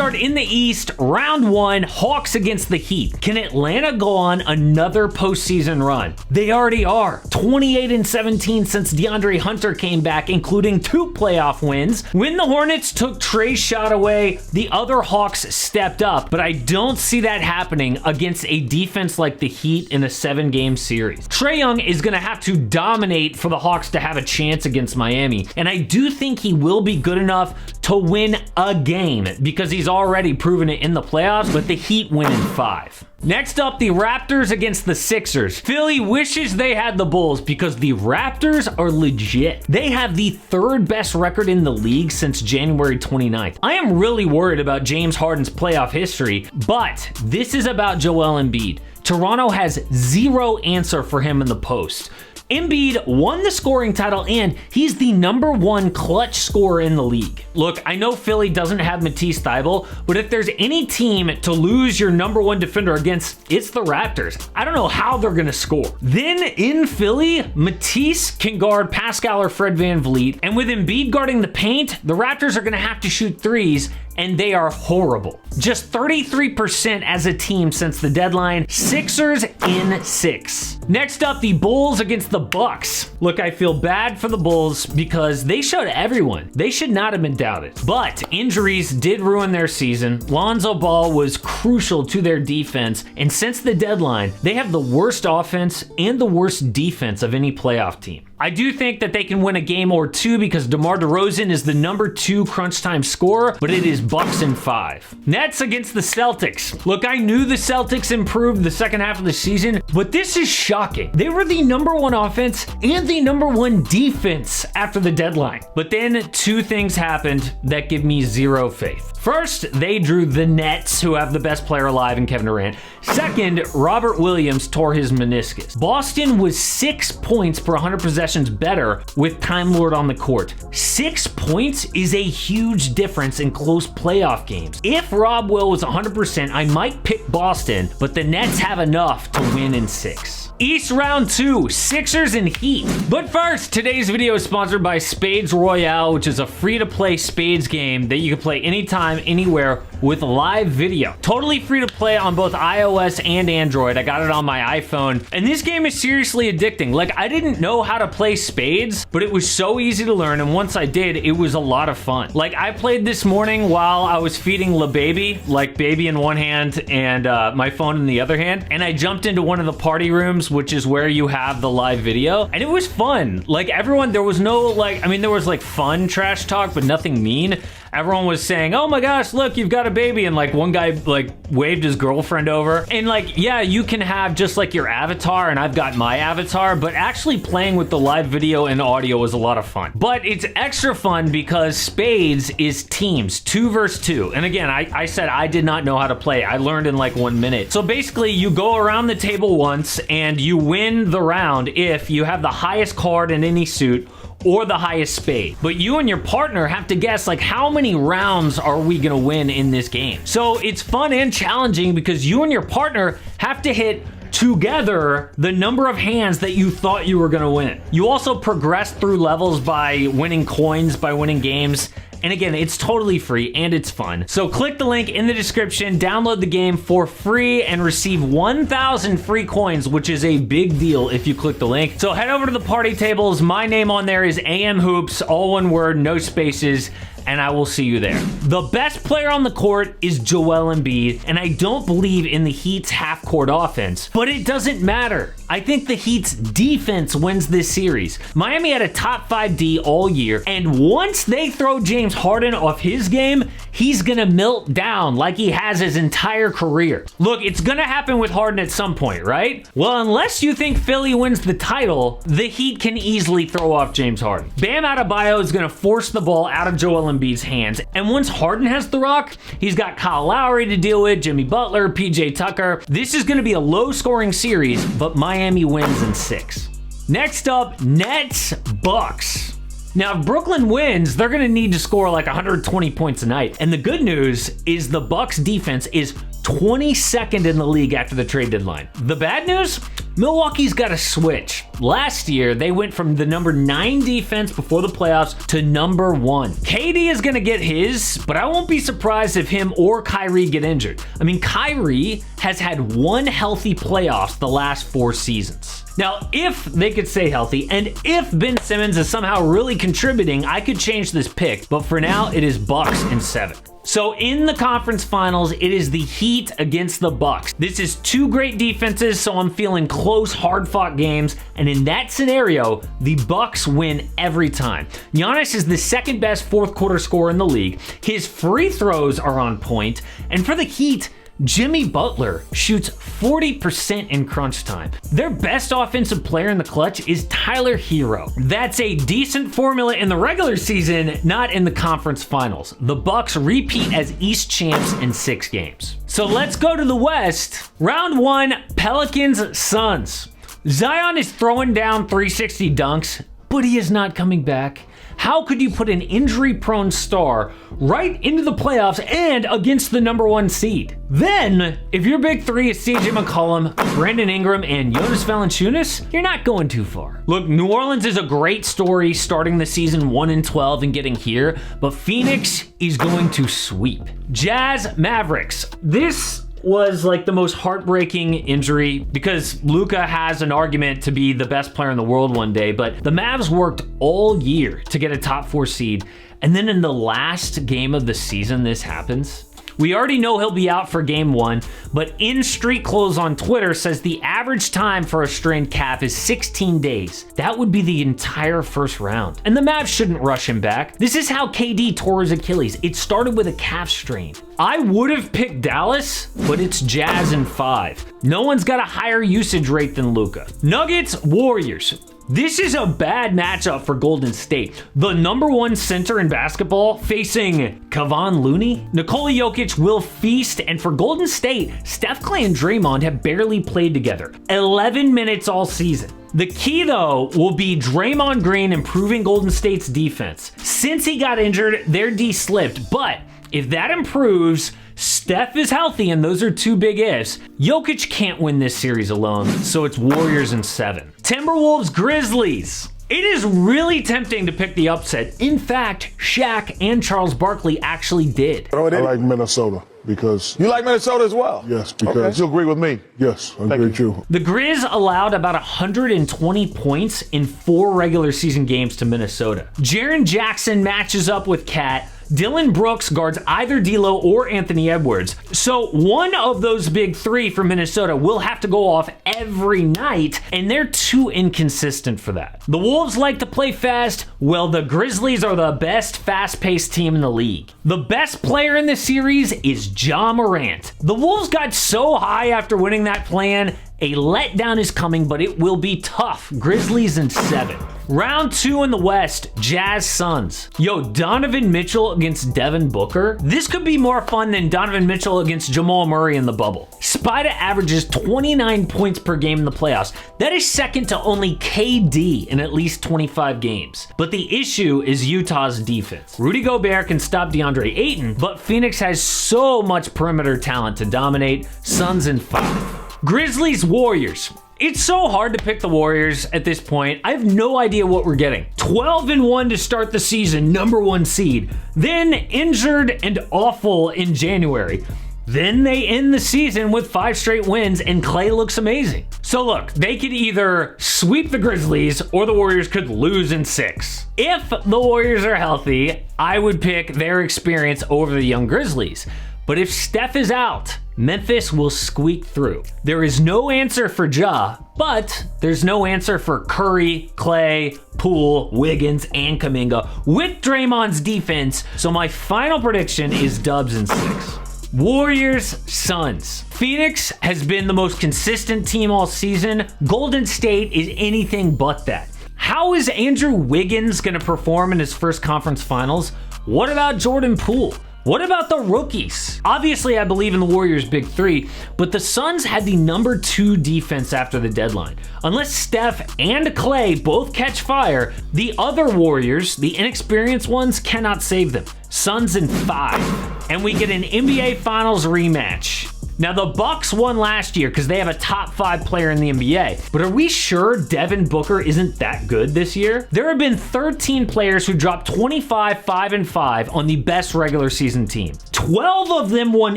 start in the East, round 1, Hawks against the Heat. Can Atlanta go on another postseason run? They already are. 28-17 since DeAndre Hunter came back, including 2 playoff wins. When the Hornets took Trey's shot away, the other Hawks stepped up, but I don't see that happening against a defense like the Heat in a 7-game series. Trae Young is going to have to dominate for the Hawks to have a chance against Miami, and I do think he will be good enough to win a game because he's already proven it in the playoffs, but the Heat win in 5. Next up, the Raptors against the Sixers. Philly wishes they had the Bulls because the Raptors are legit. They have the 3rd best record in the league since January 29th. I am really worried about James Harden's playoff history, but this is about Joel Embiid. Toronto has 0 answer for him in the post. Embiid won the scoring title, and he's the #1 clutch scorer in the league. Look, I know Philly doesn't have Matisse Thybulle, but if there's any team to lose your #1 defender against, it's the Raptors. I don't know how they're going to score. Then in Philly, Matisse can guard Pascal or Fred VanVleet, and with Embiid guarding the paint, the Raptors are going to have to shoot threes, and they are horrible. Just 33% as a team since the deadline. Sixers in 6. Next up, the Bulls against the Bucks. Look, I feel bad for the Bulls because they showed everyone. They should not have been doubted. But injuries did ruin their season. Lonzo Ball was crucial to their defense, and since the deadline, they have the worst offense and the worst defense of any playoff team. I do think that they can win a game or 2 because DeMar DeRozan is the #2 crunch time scorer, but it is Bucks in 5. Nets against the Celtics. Look, I knew the Celtics improved the second half of the season, but this is shocking. They were the #1 offense and the #1 defense after the deadline. But then 2 things happened that give me 0 faith. First, they drew the Nets, who have the best player alive in Kevin Durant. Second, Robert Williams tore his meniscus. Boston was 6 points per 100 possessions better with Time Lord on the court. 6 points is a huge difference in close playoff games. If Rob Will was 100%, I might pick Boston, but the Nets have enough to win in 6. East round 2, Sixers and Heat. But first, today's video is sponsored by Spades Royale, which is a free-to-play spades game that you can play anytime, anywhere with live video. Totally free to play on both iOS and Android. I got it on my iPhone, and this game is seriously addicting. Like, I didn't know how to play spades, but it was so easy to learn, and once I did, it was a lot of fun. Like, I played this morning while I was feeding La Baby, like baby in one hand and my phone in the other hand, and I jumped into one of the party rooms, which is where you have the live video, and it was fun. Like, everyone, there was no, like, I mean, there was like fun trash talk, but nothing mean. Everyone was saying, oh my gosh, look, you've got a baby, and like one guy like waved his girlfriend over. And like, yeah, you can have just like your avatar, and I've got my avatar, but actually playing with the live video and audio was a lot of fun. But it's extra fun because spades is teams, 2 versus 2. And again, I said I did not know how to play. I learned in like 1 minute. So basically you go around the table once and you win the round if you have the highest card in any suit or the highest spade. But you and your partner have to guess, like, how many rounds are we gonna win in this game? So it's fun and challenging because you and your partner have to hit together the number of hands that you thought you were gonna win. You also progress through levels by winning coins, by winning games. And again, it's totally free and it's fun. So click the link in the description, download the game for free, and receive 1,000 free coins, which is a big deal if you click the link. So head over to the party tables. My name on there is AM Hoops, all one word, no spaces, and I will see you there. The best player on the court is Joel Embiid, and I don't believe in the Heat's half-court offense, but it doesn't matter. I think the Heat's defense wins this series. Miami had a top 5 D all year, and once they throw James Harden off his game, he's gonna melt down like he has his entire career. Look, it's gonna happen with Harden at some point, right? Well, unless you think Philly wins the title, the Heat can easily throw off James Harden. Bam Adebayo is gonna force the ball out of Joel Embiid's hands, and once Harden has the rock, he's got Kyle Lowry to deal with, Jimmy Butler, PJ Tucker. This is gonna be a low-scoring series, but Miami wins in 6. Next up, Nets Bucks. Now, if Brooklyn wins, they're going to need to score like 120 points a night. And the good news is the Bucks defense is 22nd in the league after the trade deadline. The bad news? Milwaukee's got a switch. Last year, they went from the number 9 defense before the playoffs to number 1. KD is going to get his, but I won't be surprised if him or Kyrie get injured. I mean, Kyrie has had 1 healthy playoffs the last 4 seasons. Now, if they could stay healthy, and if Ben Simmons is somehow really contributing, I could change this pick, but for now, it is Bucks in 7. So in the conference finals, it is the Heat against the Bucks. This is 2 great defenses, so I'm feeling close, hard-fought games, and in that scenario, the Bucks win every time. Giannis is the 2nd best fourth quarter scorer in the league. His free throws are on point, and for the Heat, Jimmy Butler shoots 40% in crunch time. Their best offensive player in the clutch is Tyler Hero. That's a decent formula in the regular season, not in the conference finals. The Bucks repeat as East champs in 6 games. So let's go to the West. Round 1, Pelicans, Suns. Zion is throwing down 360 dunks, but he is not coming back. How could you put an injury-prone star right into the playoffs and against the number 1 seed? Then, if your big 3 is CJ McCollum, Brandon Ingram, and Jonas Valanciunas, you're not going too far. Look, New Orleans is a great story starting the season 1-12 and getting here, but Phoenix is going to sweep. Jazz, Mavericks. This was like the most heartbreaking injury because Luka has an argument to be the best player in the world one day, but the Mavs worked all year to get a top 4 seed, and then in the last game of the season this happens. We already know he'll be out for game 1, but In Street Clothes on Twitter says the average time for a strained calf is 16 days. That would be the entire first round. And the Mavs shouldn't rush him back. This is how KD tore his Achilles. It started with a calf strain. I would have picked Dallas, but it's Jazz in 5. No one's got a higher usage rate than Luka. Nuggets, Warriors. This is a bad matchup for Golden State. The number 1 center in basketball facing Kevon Looney. Nikola Jokic will feast, and for Golden State, Steph, Clay, and Draymond have barely played together. 11 minutes all season. The key, though, will be Draymond Green improving Golden State's defense. Since he got injured, their D slipped, but if that improves, Steph is healthy, and those are 2 big ifs. Jokic can't win this series alone, so it's Warriors in 7. Timberwolves, Grizzlies. It is really tempting to pick the upset. In fact, Shaq and Charles Barkley actually did. I like Minnesota because... You like Minnesota as well? Yes, because... You agree with me? Yes, I agree too. The Grizz allowed about 120 points in 4 regular season games to Minnesota. Jaren Jackson matches up with Cat. Dylan Brooks guards either D'Lo or Anthony Edwards. So one of those big 3 for Minnesota will have to go off every night, and they're too inconsistent for that. The Wolves like to play fast. Well, the Grizzlies are the best fast-paced team in the league. The best player in this series is Ja Morant. The Wolves got so high after winning that play-in. A letdown is coming, but it will be tough. Grizzlies in 7. Round 2 in the West, Jazz Suns. Yo, Donovan Mitchell against Devin Booker. This could be more fun than Donovan Mitchell against Jamal Murray in the bubble. Spida averages 29 points per game in the playoffs. That is second to only KD in at least 25 games. But the issue is Utah's defense. Rudy Gobert can stop DeAndre Ayton, but Phoenix has so much perimeter talent to dominate. Suns in 5. Grizzlies, Warriors. It's so hard to pick the Warriors at this point. I have no idea what we're getting. 12-1 to start the season, number 1 seed. Then injured and awful in January. Then they end the season with 5 straight wins, and Clay looks amazing. So look, they could either sweep the Grizzlies or the Warriors could lose in 6. If the Warriors are healthy, I would pick their experience over the young Grizzlies. But if Steph is out, Memphis will squeak through. There is no answer for Ja, but there's no answer for Curry, Clay, Poole, Wiggins, and Kuminga with Draymond's defense, so my final prediction is dubs in 6. Warriors, Suns. Phoenix has been the most consistent team all season. Golden State is anything but that. How is Andrew Wiggins going to perform in his first conference finals? What about Jordan Poole? What about the rookies? Obviously, I believe in the Warriors' big 3, but the Suns had the number 2 defense after the deadline. Unless Steph and Clay both catch fire, the other Warriors, the inexperienced ones, cannot save them. Suns in 5. And we get an NBA Finals rematch. Now the Bucks won last year because they have a top 5 player in the NBA, but are we sure Devin Booker isn't that good this year? There have been 13 players who dropped 25, 5, and 5 on the best regular season team. 12 of them won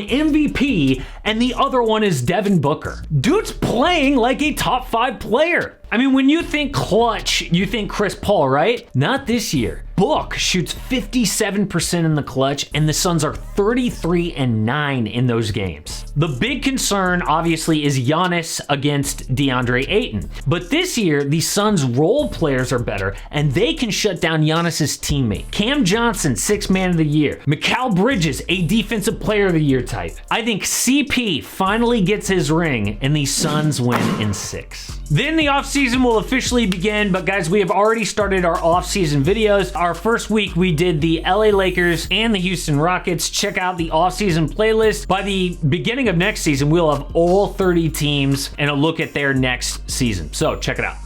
MVP, and the other one is Devin Booker. Dude's playing like a top 5 player. I mean, when you think clutch, you think Chris Paul, right? Not this year. Book shoots 57% in the clutch, and the Suns are 33-9 in those games. The big concern, obviously, is Giannis against DeAndre Ayton. But this year, the Suns' role players are better, and they can shut down Giannis' teammate. Cam Johnson, 6th man of the year. Mikal Bridges, a defensive player of the year type. I think CP finally gets his ring, and the Suns win in 6. Then the offseason will officially begin, but guys, we have already started our offseason videos. Our first week, we did the LA Lakers and the Houston Rockets. Check out the offseason playlist. By the beginning of next season, we'll have all 30 teams and a look at their next season. So check it out.